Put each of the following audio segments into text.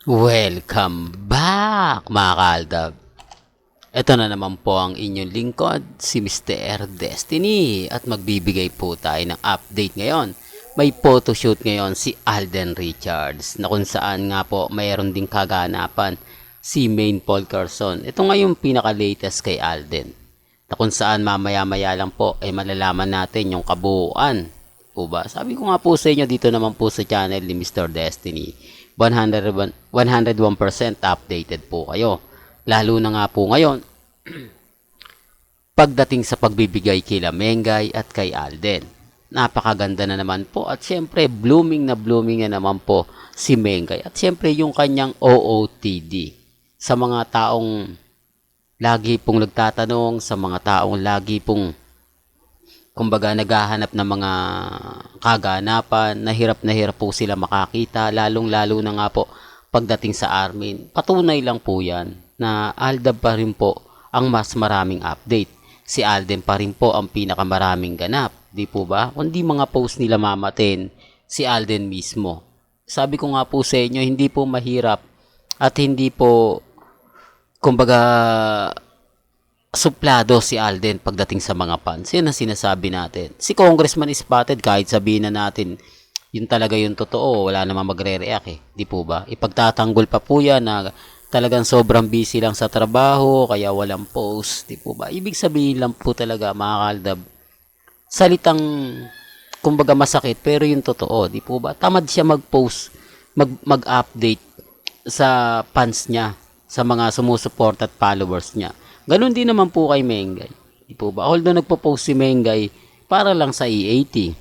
Welcome back mga kaaldab. Ito na naman po ang inyong lingkod, si Mr. Destiny, at magbibigay po tayo ng update ngayon. May photoshoot ngayon si Alden Richards na kung saan nga po mayroon ding kaganapan si Maine Paul Carson. Ito nga yung pinaka-latest kay Alden na kung saan mamaya-maya lang po ay malalaman natin yung kabuuan. Po ba? Sabi ko nga po sa inyo dito naman po sa channel ni Mr. Destiny. 101% updated po kayo. Lalo na nga po ngayon, pagdating sa pagbibigay kila Mengay at kay Alden. Napakaganda na naman po at syempre blooming na naman po si Mengay. At syempre yung kanyang OOTD. Sa mga taong lagi pong nagtatanong, sa mga taong lagi pong kumbaga naghahanap ng mga kaganapan, na hirap po sila makakita, lalong-lalo na nga po pagdating sa Armin. Patunay lang po yan na Aldab pa rin po ang mas maraming update. Si Alden pa rin po ang pinakamaraming ganap. Di po ba? Kundi mga post nila mamatin, si Alden mismo. Sabi ko nga po sa inyo, hindi po mahirap at hindi po kumbaga suplado si Alden pagdating sa mga fans. Yan ang sinasabi natin. Si Congressman Spotted, kahit sabihin na natin yun talaga yung totoo, wala namang magre-react eh. Di po ba? Ipagtatanggol pa po yan na talagang sobrang busy lang sa trabaho, kaya walang post. Di po ba? Ibig sabihin lang po talaga, mga kaaldab, salitang kumbaga masakit, pero yung totoo. Di po ba? Tamad siya mag-post, mag-update sa fans niya, sa mga sumusuport at followers niya. Ganun din naman po kay Mengay. Di po ba? Although nagpo-post si Mengay para lang sa EAT,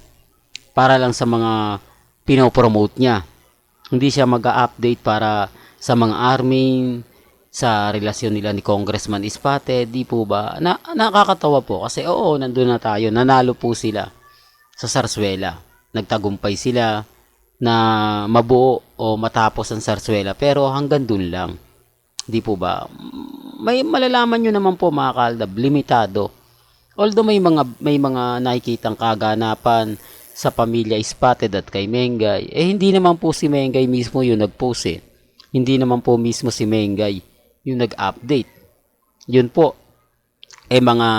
para lang sa mga pinopromote niya. Hindi siya mag-update para sa mga army, sa relasyon nila ni Congressman Spotted. Di po ba? Nakakatawa po kasi oo, nandun na tayo. Nanalo po sila sa Sarsuela. Nagtagumpay sila na mabuo o matapos ang Sarsuela. Pero hanggang dun lang. Di po ba? May malalaman nyo naman po mga kaaldab, limitado. Although may mga nakikitang kaganapan sa pamilya Spotted at kay Mengay, hindi naman po si Mengay mismo yung nag-post eh. Hindi naman po mismo si Mengay yung nag-update. Yun po, mga,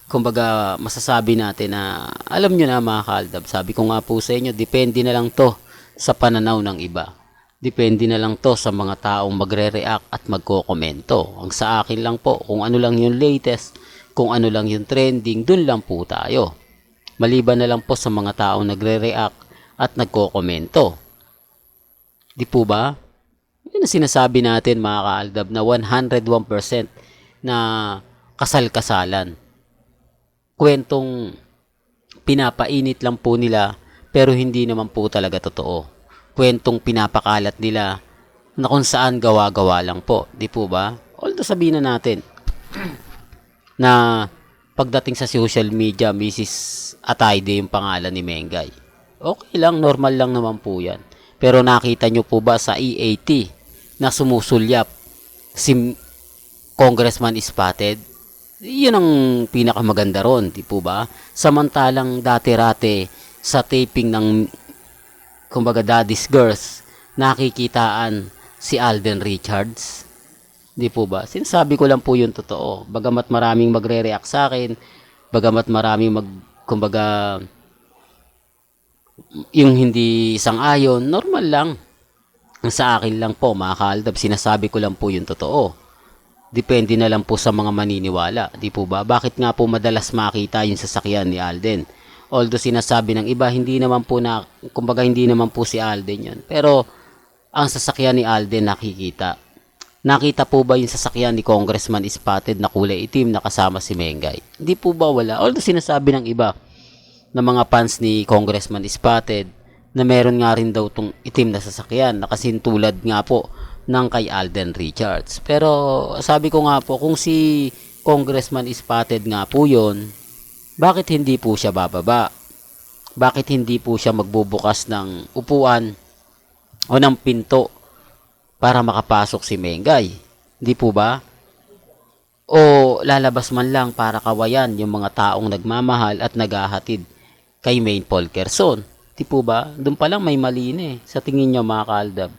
kumbaga, masasabi natin na, alam nyo na mga kaaldab, sabi ko nga po sa inyo, depende na lang to sa pananaw ng iba. Depende na lang to sa mga taong magre-react at magko-komento. Ang sa akin lang po, kung ano lang yung latest, kung ano lang yung trending, dun lang po tayo. Maliban na lang po sa mga taong nagre-react at nagko-komento. Di po ba? Yun ang sinasabi natin mga kaaldab na 101% na kasal-kasalan. Kwentong pinapainit lang po nila pero hindi naman po talaga totoo. Kwentong pinapakalat nila na kung saan gawa-gawa lang po. Di po ba? Although sabihin na natin na pagdating sa social media, Mrs. Atayde yung pangalan ni Mengay. Okay lang, normal lang naman po yan. Pero nakita nyo po ba sa EAT na sumusulyap si Congressman Spotted? Yun ang pinakamaganda ron, di po ba? Samantalang dati-rate sa taping ng kumbaga Daddy's Girls, nakikitaan si Alden Richards. Di po ba? Sinasabi ko lang po yung totoo. Bagamat maraming magre-react sa akin, bagamat maraming kumbaga, yung hindi sang-ayon, normal lang. Sa akin lang po, mga kaaldab, sinasabi ko lang po yung totoo. Depende na lang po sa mga maniniwala. Di po ba? Bakit nga po madalas makita yung sasakyan ni Alden? Although sinasabi ng iba, hindi naman po kumbaga hindi naman po si Alden yun. Pero, ang sasakyan ni Alden nakikita. Nakita po ba yung sasakyan ni Congressman Spotted na kulay itim na kasama si Mengay? Hindi po ba wala? Although sinasabi ng iba na mga fans ni Congressman Spotted na meron nga rin daw tong itim na sasakyan na kasintulad nga po ng kay Alden Richards. Pero sabi ko nga po, kung si Congressman Spotted nga po yun, bakit hindi po siya bababa? Bakit hindi po siya magbubukas ng upuan o ng pinto para makapasok si Mengay? Hindi po ba? o lalabas man lang para kawayan yung mga taong nagmamahal at naghahatid kay Maine Polkerson. Di po ba? Doon pa lang may mali na eh. Sa tingin nyo mga kaaldab.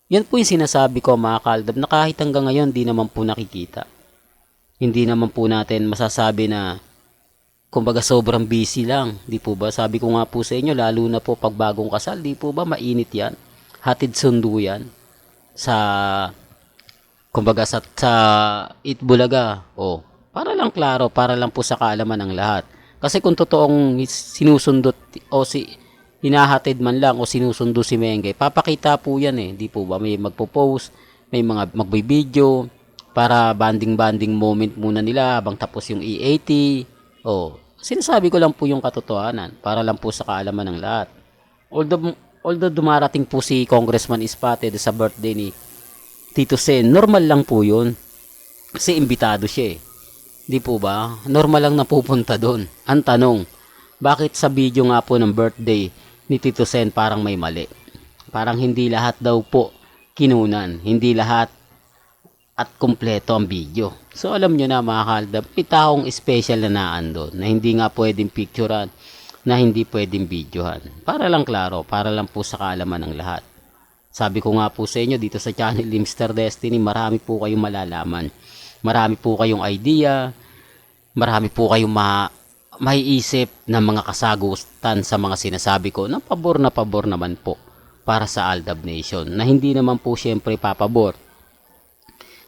Yan po yung sinasabi ko mga kaaldab na kahit hanggang ngayon di naman po nakikita. Hindi naman po natin masasabi na kumbaga sobrang busy lang. Di po ba? Sabi ko nga po sa inyo lalo na po pag bagong kasal. Di po ba? Mainit yan. Hatid sundo yan. Sa kumbaga sa Itbulaga. O, para lang klaro, para lang po sa kaalaman ng lahat. Kasi kung totoong sinusundot o hinahatid man lang o sinusundo si Mengay, papakita po yan eh. Di po ba? May magpo-post, may mga magbibideo para banding-banding moment muna nila habang tapos yung E80. O, sinasabi ko lang po yung katotohanan para lang po sa kaalaman ng lahat. Although dumarating po si Congressman Spotted sa birthday ni Tito Sen, normal lang po yun. Kasi imbitado siya eh. Di po ba? Normal lang napupunta doon. Ang tanong, bakit sa video nga po ng birthday ni Tito Sen parang may mali? Parang hindi lahat daw po kinunan. Hindi lahat at kumpleto ang video. So alam nyo na mga kaaldab, may taong special na naandun na hindi nga pwedeng picturean, na hindi pwedeng videohan. Para lang klaro, para lang po sa kaalaman ng lahat. Sabi ko nga po sa inyo dito sa channel ni Mr. Destiny, marami po kayong malalaman. Marami po kayong idea, marami po kayong maiisip ng mga kasagutan sa mga sinasabi ko na pabor naman po para sa Aldab Nation. Na hindi naman po syempre papabor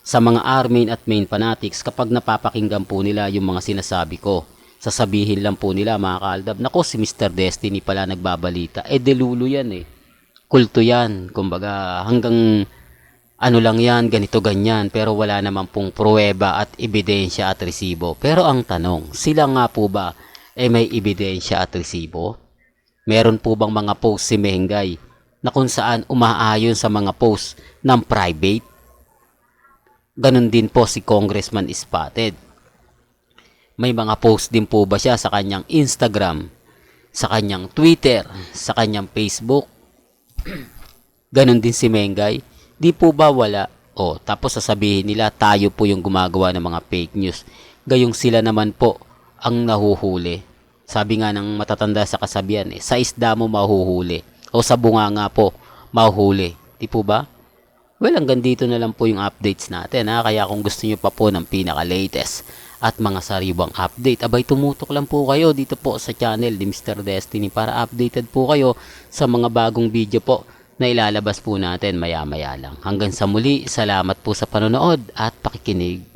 sa mga Armin at Main fanatics kapag napapakinggan po nila yung mga sinasabi ko. Sasabihin lang po nila mga kaaldab, nako si Mr. Destiny pala nagbabalita. Delulu yan eh. Kulto yan. Kumbaga hanggang ano lang yan, ganito ganyan. Pero wala naman pong pruweba at ebidensya at resibo. Pero ang tanong, sila nga po ba may ebidensya at resibo? Meron po bang mga post si Mengay na kung saan umaayon sa mga post ng private? Ganon din po si Congressman Spotted. May mga post din po ba siya sa kanyang Instagram, sa kanyang Twitter, sa kanyang Facebook? Ganon din si Mengay. Di po ba wala? O, tapos sasabihin nila tayo po yung gumagawa ng mga fake news. Gayong sila naman po ang nahuhuli. Sabi nga ng matatanda sa kasabihan sa isda mo mahuhuli. O sa bunga nga po mahuhuli. Di po ba? Well, hanggang dito na lang po yung updates natin ha. Kaya kung gusto nyo pa po ng pinaka-latest at mga sariwang update, abay tumutok lang po kayo dito po sa channel ni Mr. Destiny para updated po kayo sa mga bagong video po na ilalabas po natin maya-maya lang. Hanggang sa muli, salamat po sa panonood at pakikinig.